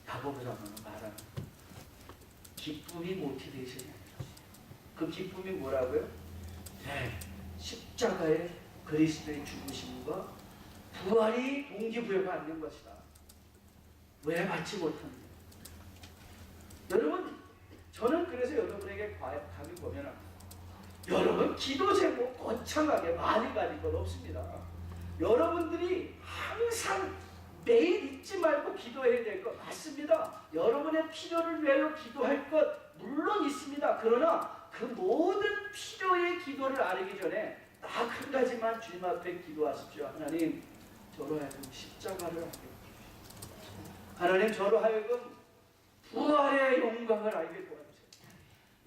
야고보 장로는 말하는 기쁨이 모티베이션이 아니라, 그 기쁨이 뭐라고요? 네, 십자가의 그리스도의 죽으심과 부활이 동기부여가 안 된 것이다. 왜 받지 못하는가? 여러분, 저는 그래서 여러분에게 감히 보면, 여러분 기도 제목 거창하게 많이 가진 건 없습니다. 여러분들이 항상 매일 잊지 말고 기도해야 될 것 맞습니다. 여러분의 필요를 위하여 기도할 것 물론 있습니다. 그러나 그 모든 필요의 기도를 아뢰기 전에 딱 한 가지만 주님 앞에 기도하십시오. 하나님, 저로 하여금 십자가를 알게 해주십시오. 하나님, 저로 하여금 부활의 영광을 알게 도와주세요.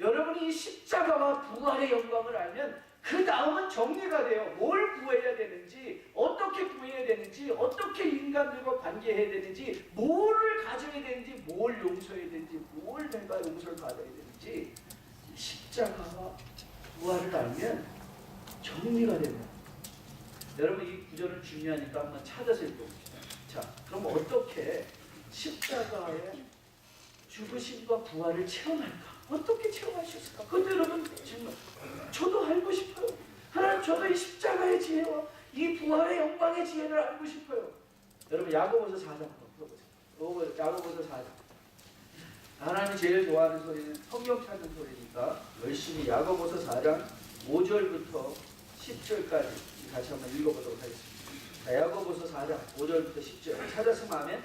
여러분이 이 십자가와 부활의 영광을 알면 그 다음은 정리가 돼요. 뭘 구해야 되는지, 어떻게 구해야 되는지, 어떻게 인간들과 관계해야 되는지, 뭐를 가져야 되는지, 뭘 용서해야 되는지, 뭘 내가 용서를 받아야 되는지, 십자가와 부활을 알면 정리가 됩니다. 여러분, 이 구절은 중요하니까 한번 찾아서 읽어봅시다. 자, 그럼 어떻게 십자가의 죽으심과 부활을 체험할까? 어떻게 체험할 수 있을까? 그것도 여러분 질문, 저도 알고 싶어요. 하나님, 저도 이 십자가의 지혜와 이 부활의 영광의 지혜를 알고 싶어요. 여러분, 야고보서 4장 한번 풀어보세요. 야고보서 4장. 하나님이 제일 좋아하는 소리는 성경 찾는 소리니까 열심히 야고보서 4장 5절부터 10절까지 다시 한번 읽어보도록 하겠습니다. 자, 야고보서 4장 5절부터 10절 찾았으면 아멘.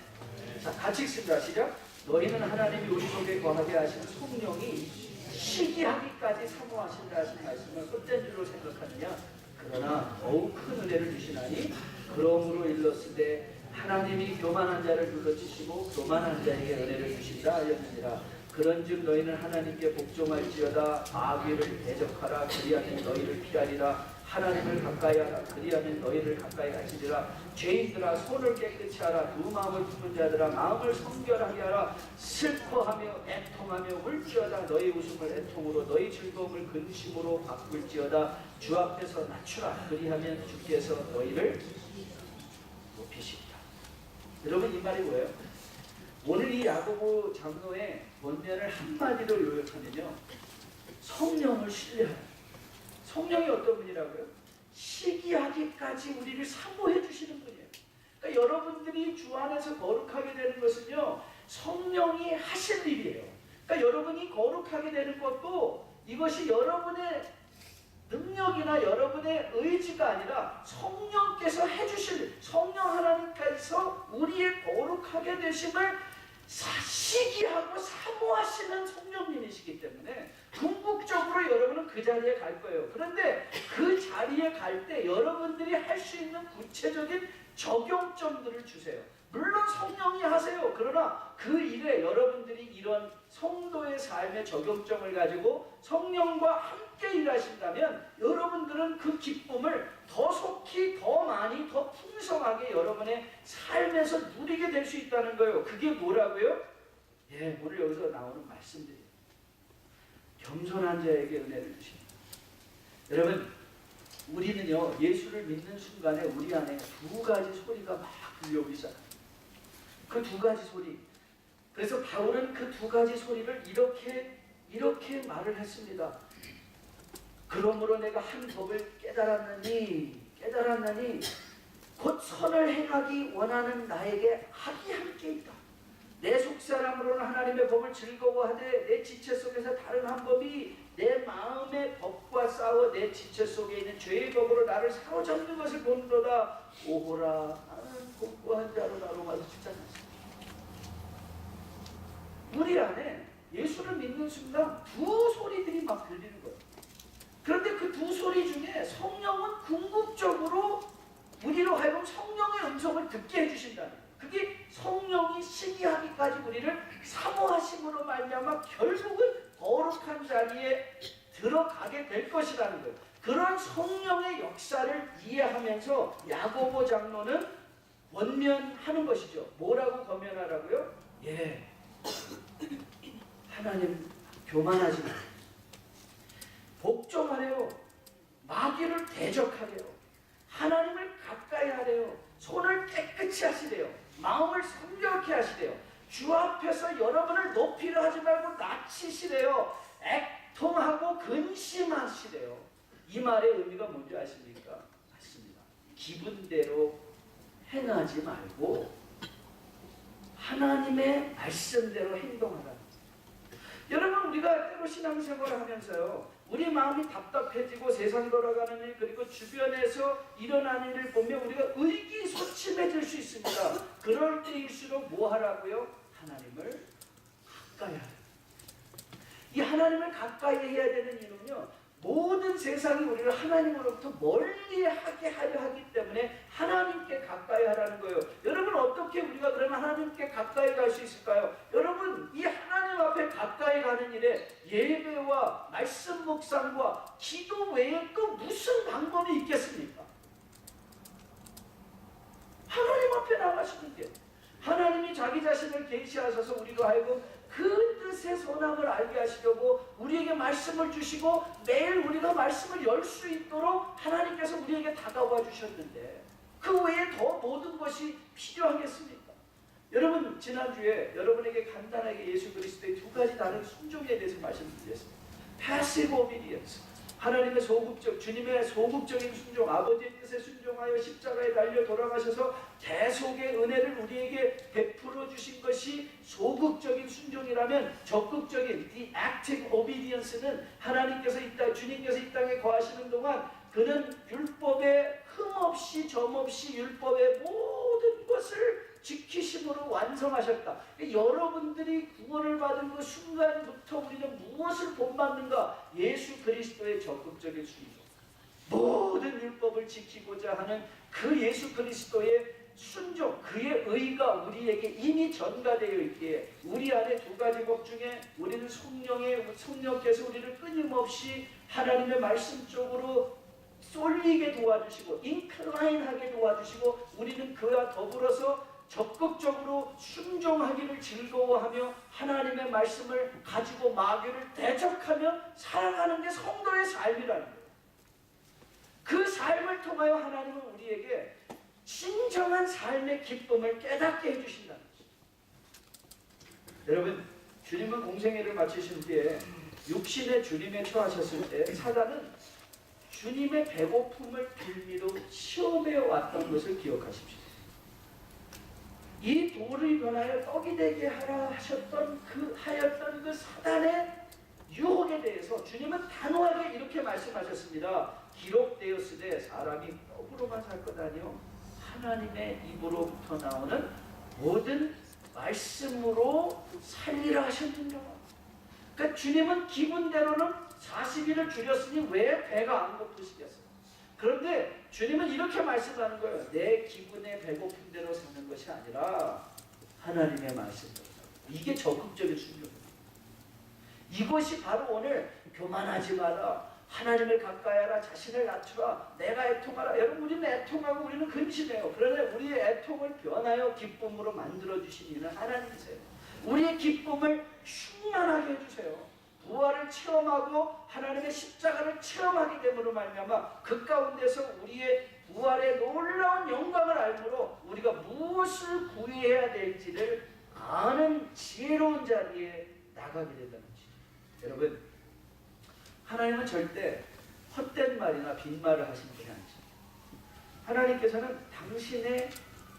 자, 같이 읽습니다. 시작. 너희는 하나님이 우리 속에 거하게 하신 성령이 시기하기까지 사모하신다 하신 말씀을 헛된 줄로 생각하느냐? 그러나 더욱 큰 은혜를 주시나니 그러므로 일렀으되 하나님이 교만한 자를 눌러주시고 교만한 자에게 은혜를 주신다 하였느니라. 그런즉 너희는 하나님께 복종할지어다. 마귀를 대적하라. 그리하면 너희를 피하리라. 하나님을 가까이 하라. 그리하면 너희를 가까이 하시리라. 죄인들아 손을 깨끗이 하라. 두 마음을 품은 자들아 마음을 성결하게 하라. 슬퍼하며 애통하며 울지어다. 너희 웃음을 애통으로 너희 즐거움을 근심으로 바꿀지어다. 주 앞에서 낮추라. 그리하면 주께서 너희를 높이시리라. 여러분 이 말이 뭐예요? 오늘 이 야고보 장로의 본면을 한마디로 요약하면요, 성령을 신뢰하라. 성령이 어떤 분이라고요? 시기하기까지 우리를 사모해 주시는 분이에요. 그러니까 여러분들이 주 안에서 거룩하게 되는 것은요, 성령이 하실 일이에요. 그러니까 여러분이 거룩하게 되는 것도 이것이 여러분의 능력이나 여러분의 의지가 아니라 성령께서 해주실, 성령 하나님께서 우리의 거룩하게 되심을 시기하고 사모하시는 성령님이시기 때문에 궁극적으로 여러분은 그 자리에 갈 거예요. 그런데 그 자리에 갈 때 여러분들이 할 수 있는 구체적인 적용점들을 주세요. 물론 성령이 하세요. 그러나 그 일에 여러분들이 이런 성도의 삶의 적용점을 가지고 성령과 함께 일하신다면 여러분들은 그 기쁨을 더 속히, 더 많이, 더 풍성하게 여러분의 삶에서 누리게 될 수 있다는 거예요. 그게 뭐라고요? 예, 오늘 여기서 나오는 말씀들이에요. 겸손한 자에게 은혜를 주십니다. 여러분, 우리는요, 예수를 믿는 순간에 우리 안에 두 가지 소리가 막 들려오기 시작합니다. 그 두 가지 소리. 그래서 바울은 그 두 가지 소리를 이렇게 말을 했습니다. 그러므로 내가 한 법을 깨달았느니 곧 선을 행하기 원하는 나에게 악이 함께 있다. 내 속사람으로는 하나님의 법을 즐거워하되 내 지체 속에서 다른 한 법이 내 마음의 법과 싸워 내 지체 속에 있는 죄의 법으로 나를 사로잡는 것을 보는도다. 오호라, 나는 공고한 자로 나로 마주치잖아. 우리 안에 예수를 믿는 순간 두 소리들이 막 들리는 거예요. 그런데 그 두 소리 중에 성령은 궁극적으로 우리로 하여금 성령의 음성을 듣게 해주신다는 거예요. 그게 성령이 시기하기까지 우리를 사모하심으로 말미암아 결국은 거룩한 자리에 들어가게 될 것이라는 거예요. 그런 성령의 역사를 이해하면서 야고보 장로는 권면하는 것이죠. 뭐라고 권면하라고요? 예, 하나님 교만하지 마. 복종하래요. 마귀를 대적하래요. 하나님을 가까이 하래요. 손을 깨끗이 하시래요. 마음을 성결케 하시래요. 주 앞에서 여러분을 높이려 하지 말고 낮추시래요. 애통하고 근심하시래요. 이 말의 의미가 뭔지 아십니까? 맞습니다. 기분대로 행하지 말고 하나님의 말씀대로 행동하라. 여러분, 우리가 때로 신앙생활을 하면서요, 우리 마음이 답답해지고 세상 돌아가는 일, 그리고 주변에서 일어나는 일을 보면 우리가 의기소침해질 수 있습니다. 그럴 때일수록 뭐 하라고요? 하나님을 가까이 하라. 이 하나님을 가까이 해야 되는 이유는요, 모든 세상이 우리를 하나님으로부터 멀리하게 하려 하기 때문에 하나님께 가까이 하라는 거예요. 여러분, 어떻게 우리가 그러면 하나님께 가까이 갈 수 있을까요? 여러분, 이 하나님 앞에 가까이 가는 일에 예배와 말씀 묵상과 기도 외에 또 무슨 방법이 있겠습니까? 하나님 앞에 나가시는 게, 하나님이 자기 자신을 계시하셔서 우리가 하여금 그 뜻의 선함을 알게 하시려고 우리에게 말씀을 주시고 매일 우리가 말씀을 열 수 있도록 하나님께서 우리에게 다가와 주셨는데 그 외에 더 모든 것이 필요하겠습니까? 여러분, 지난주에 여러분에게 간단하게 예수 그리스도의 두 가지 다른 순종에 대해서 말씀드렸습니다. Passive obedience, 하나님의 소극적, 주님의 소극적인 순종, 아버지의 뜻에 순종하여 십자가에 달려 돌아가셔서 대속의 은혜를 우리에게 베풀어 주신 것이 소극적인 순종이라면 적극적인 the active obedience는 하나님께서 주님께서 이 땅에 거하시는 동안 그는 율법에 흠없이 점없이 율법의 모든 것을 지키심으로 완성하셨다. 여러분들이 구원을 받은 그 순간부터 우리는 무엇을 본받는가? 예수 그리스도의 적극적인 순종. 모든 율법을 지키고자 하는 그 예수 그리스도의 순종, 그의 의가 우리에게 이미 전가되어 있기에 우리 안에 두 가지 법 중에 우리는 성령께서 우리를 끊임없이 하나님의 말씀 쪽으로 쏠리게 도와주시고 인클라인하게 도와주시고 우리는 그와 더불어서 적극적으로 순종하기를 즐거워하며 하나님의 말씀을 가지고 마귀를 대적하며 살아가는 게 성도의 삶이라는 거예요. 그 삶을 통하여 하나님은 우리에게 진정한 삶의 기쁨을 깨닫게 해주신다는 것입니다. 여러분, 주님은 공생애를 마치신 뒤에 육신의 주님에 처하셨을 때 사단은 주님의 배고픔을 빌미로 시험해 왔던 것을 기억하십시오. 이 돌을 변하여 떡이 되게 하라 하였던 그 사단의 유혹에 대해서 주님은 단호하게 이렇게 말씀하셨습니다. 기록되었으되 사람이 떡으로만 살 것 아니요 하나님의 입으로부터 나오는 모든 말씀으로 살리라 하셨느니라. 그러니까 주님은 기분대로는 40일을 줄였으니 왜 배가 안 고프시겠어요? 그런데 주님은 이렇게 말씀하는 거예요. 내 기분에 배고픈 대로 사는 것이 아니라 하나님의 말씀대로. 이게 적극적인 순종입니다. 이것이 바로 오늘 교만하지 마라, 하나님을 가까이하라, 자신을 낮추라, 내가 애통하라. 여러분, 우리는 애통하고 우리는 근심해요. 그러나 우리의 애통을 변하여 기쁨으로 만들어주신 이는 하나님이세요. 우리의 기쁨을 충만하게 해주세요. 부활을 체험하고 하나님의 십자가를 체험하기 때문에 말미암아 그 가운데서 우리의 부활의 놀라운 영광을 알므로 우리가 무엇을 구해야 될지를 아는 지혜로운 자리에 나가게 된다는 것이죠. 여러분, 하나님은 절대 헛된 말이나 빈말을 하시는 분이 아니죠. 하나님께서는 당신의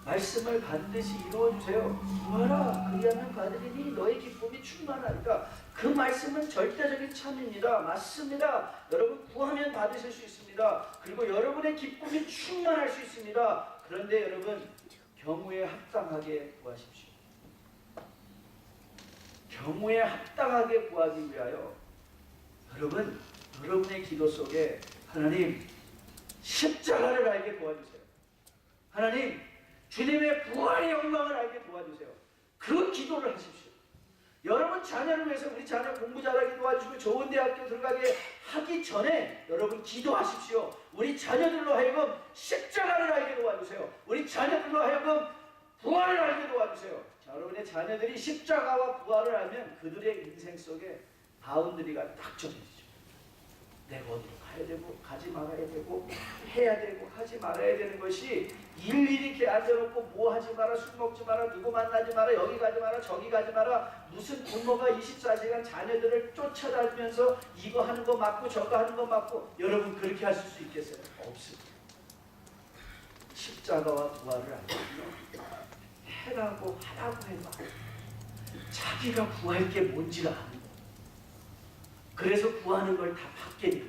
말씀을 반드시 이루어주세요. 구하라, 그리하면 받으리니 너의 기쁨이 충만하니까. 그 말씀은 절대적인 참입니다. 맞습니다. 여러분, 구하면 받으실 수 있습니다. 그리고 여러분의 기쁨이 충만할 수 있습니다. 그런데 여러분, 경우에 합당하게 구하십시오. 경우에 합당하게 구하기 위하여 여러분, 여러분의 기도 속에 하나님 십자가를 알게 도와주세요. 하나님 주님의 부활의 영광을 알게 도와주세요. 그 기도를 하십시오. 여러분 자녀를 위해서 우리 자녀 공부 잘하게 도와주시고 좋은 대학교 들어가게 하기 전에 여러분 기도하십시오. 우리 자녀들로 하여금 십자가를 알게 도와주세요. 우리 자녀들로 하여금 부활을 알게 도와주세요. 자, 여러분의 자녀들이 십자가와 부활을 알면 그들의 인생 속에 바운드리가 딱 정해지죠. 내가 어디로 가야 되고 가지 말아야 되고 해야 되고 하지 말아야 되는 것이 일일이 이렇게 앉아놓고 뭐 하지 마라, 술 먹지 마라, 누구 만나지 마라, 여기 가지 마라, 저기 가지 마라, 무슨 부모가 24시간 자녀들을 쫓아다니면서 이거 하는 거 맞고 저거 하는 거 맞고. 여러분 그렇게 하실 수 있겠어요? 없습니다. 십자가와 부활을 알면 해라고 하라고 해봐. 자기가 구할 게 뭔지를 아는 거예요. 그래서 구하는 걸 다 받겠냐.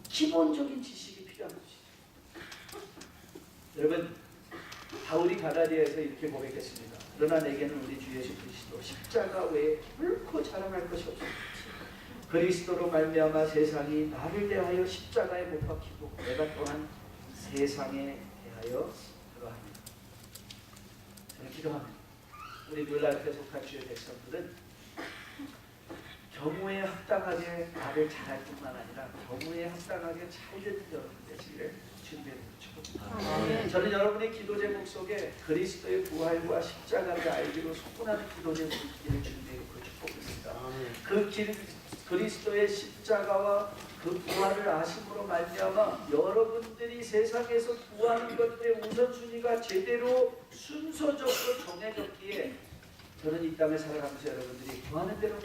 기본적인 지식이 필요한 것이죠. 여러분, 바울이 가라디아에서 이렇게 고백했습니다. 그러나 내게는 우리 주 예수 그리스도 십자가 외에 결코 자랑할 것이 없습니다. 그리스도로 말미암아 세상이 나를 대하여 십자가에 못 박히고 내가 또한 세상에 대하여 그러합니다. 저는 기도합니다. 우리 놀라운데 속한 주의 백성들은 경우에 합당하게 말을 잘할 뿐만 아니라 경우에 합당하게 잘 듣는 여러분 되시기를 주님의 이름으로 축복합니다. 저는 여러분의 기도 제목 속에 그리스도의 부활과 십자가를 알기로 소원하는 기도 제목을 주님의 이름으로 축복합니다. 그 그리스도의 십자가와 그 부활을 아심으로 말미암아 여러분들이 세상에서 구하는 것들의 우선순위가 제대로 순서적으로 정해졌기에 저는 이 땅을 살아가면서 여러분들이 구하는 대로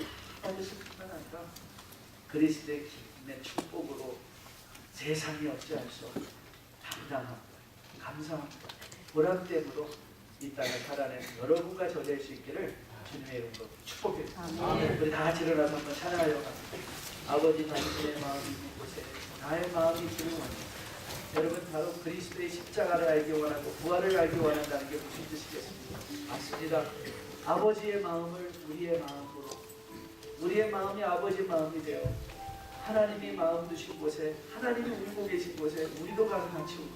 받으실 뿐만 아니라 그리스도의 기쁨의 축복으로 세상이 어찌할 수 없는 당당함과 감사함과 보람됨으로 이 땅을 살아내는 여러분과 저 될 수 있기를 주님의 이름으로 축복드립니다. 우리 다 같이 일어나서 한번 찬양하려 합니다. 아버지, 당신의 마음이 있는 곳에 나의 마음이 있기를 원합니다. 여러분, 바로 그리스도의 십자가를 알기 원하고 부활을 알기 원한다는 게 무슨 뜻이겠습니까? 맞습니다. 아버지의 마음을 우리의 마음으로, 우리의 마음이 아버지 마음이 되어 하나님이 마음 두신 곳에, 하나님이 울고 계신 곳에 우리도 가서 같이 울고,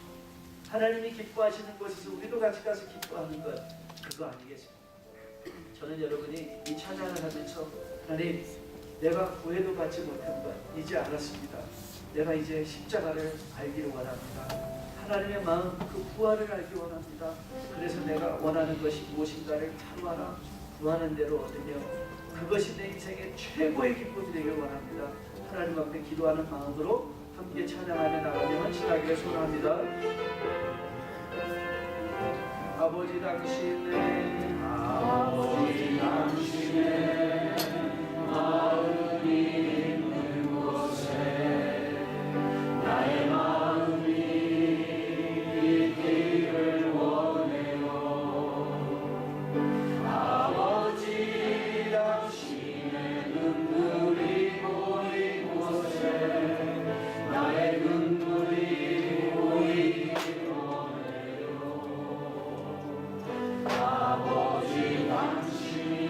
하나님이 기뻐하시는 곳에서 우리도 같이 가서 기뻐하는 것, 그거 아니겠습니까? 저는 여러분이 이 찬양을 하면서 하나님, 내가 구해도 받지 못한 것 이제 알았습니다. 내가 이제 십자가를 알기를 원합니다. 하나님의 마음, 그 부활을 알기 원합니다. 그래서 내가 원하는 것이 무엇인가를 하루하루 구하는 대로 얻으며 그것이 내 인생의 최고의 기쁨이 되길 원합니다. 하나님 앞에 기도하는 마음으로 함께 찬양하며 나가며 헌신하기를 소원합니다. 아버지 당신의 마음이 있는 곳에 나의 마음이 있기를 원해요. 아버지 당신의 눈물이 보인 곳에 나의 눈물이 보이기를 원해요. 아버지 당신이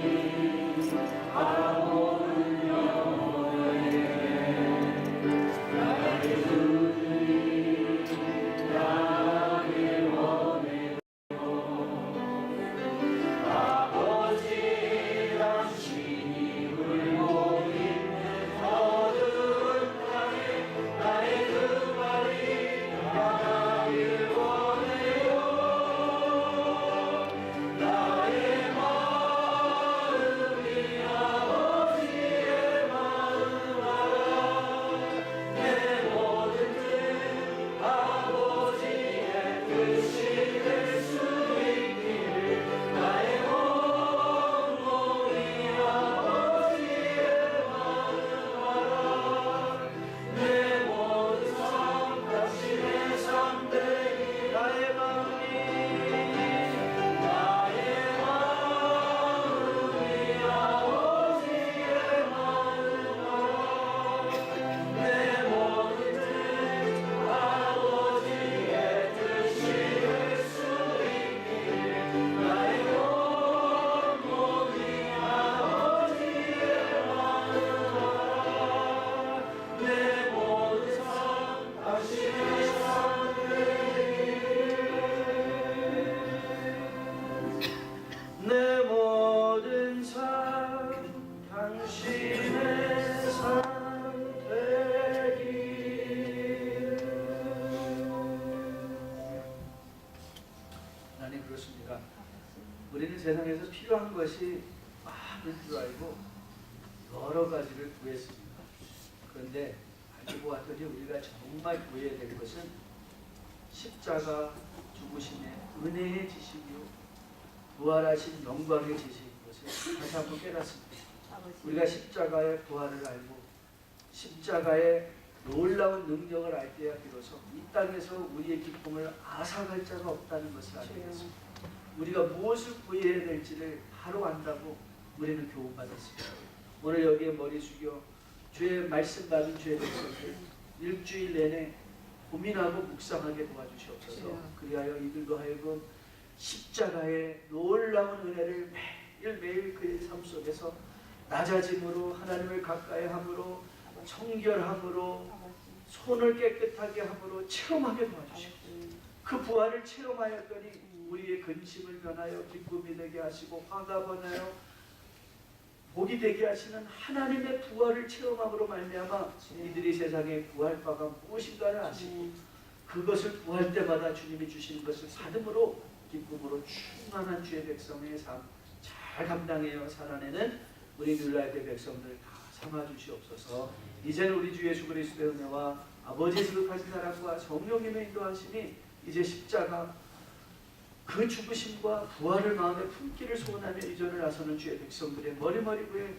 바라보는 영혼에 나의 눈이 나길 원해요. 아버지 당신이 울고 있는 어두운 땅에 나의 그 발이 나가길 원해요. 나의 마음이 아버지의 마음 알아. 내 모든 뜻 아버지의 뜻이 될 수 있기를. 나의 온몸이 아버지의 마음 알아. 내 모든 삶 당신의 삶 되기. 나의 마음이 아버지의 마음 알아. 내 모든 뜻 아버지의 뜻이 될 수 있기를. 나의 온몸이 아버지의 마음 알아. 내 모든 삶 당신의 삶 되기를. 내 모든 삶 당신의 삶 되기를. 하나님 그렇습니다. 우리는 세상에서 필요한 것이 많은 줄 알고 여러 가지를 구했습니다. 그런데 알고 봤더니 우리가 정말 구해야 될 것은 십자가 죽으심의 은혜의 지식이요 부활하신 영광의 지식인 것을 다시 한번 깨닫습니다. 우리가 십자가의 부활을 알고 십자가의 놀라운 능력을 알 때야 비로소 이 땅에서 우리의 기쁨을 앗아갈 자가 없다는 것을 알게 됐습니다. 우리가 무엇을 구해야 될지를 바로 안다고 우리는 교훈받았습니다. 오늘 여기에 머리 숙여 주의 말씀 받은 주의 백성들 일주일 내내 고민하고 묵상하게 도와주시옵소서. 그리하여 이들도 하여금 십자가의 놀라운 은혜를 매일매일 그의 삶 속에서 낮아짐으로 하나님을 가까이 함으로 청결함으로 손을 깨끗하게 함으로 체험하게 도와주시옵소서. 그 부활을 체험하였더니 우리의 근심을 변하여 기쁨이 되게 하시고 화가 번하여 복이 되게 하시는 하나님의 부활을 체험함으로 말미암아 이들이 세상에 구할 바가 무엇인가를 아시고 그것을 구할 때마다 주님이 주시는 것을 받음으로 기쁨으로 충만한 주의 백성의 삶 잘 감당하여 살아내는 우리 뉴라이프의 백성들 다 삼아 주시옵소서. 이제는 우리 주 예수 그리스도의 은혜와 아버지의 거룩하신 사랑과 성령님의 인도하심이 이제 십자가 그 죽으심과 부활을 마음에 품기를 소원하며 이전을 나서는 주의 백성들의 머리 위에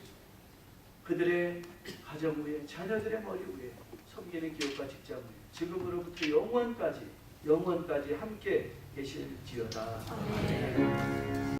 그들의 가정 위에 자녀들의 머리 위에 섬기는 기업과 직장 위에 지금으로부터 영원까지 함께 계실지어다. 아멘.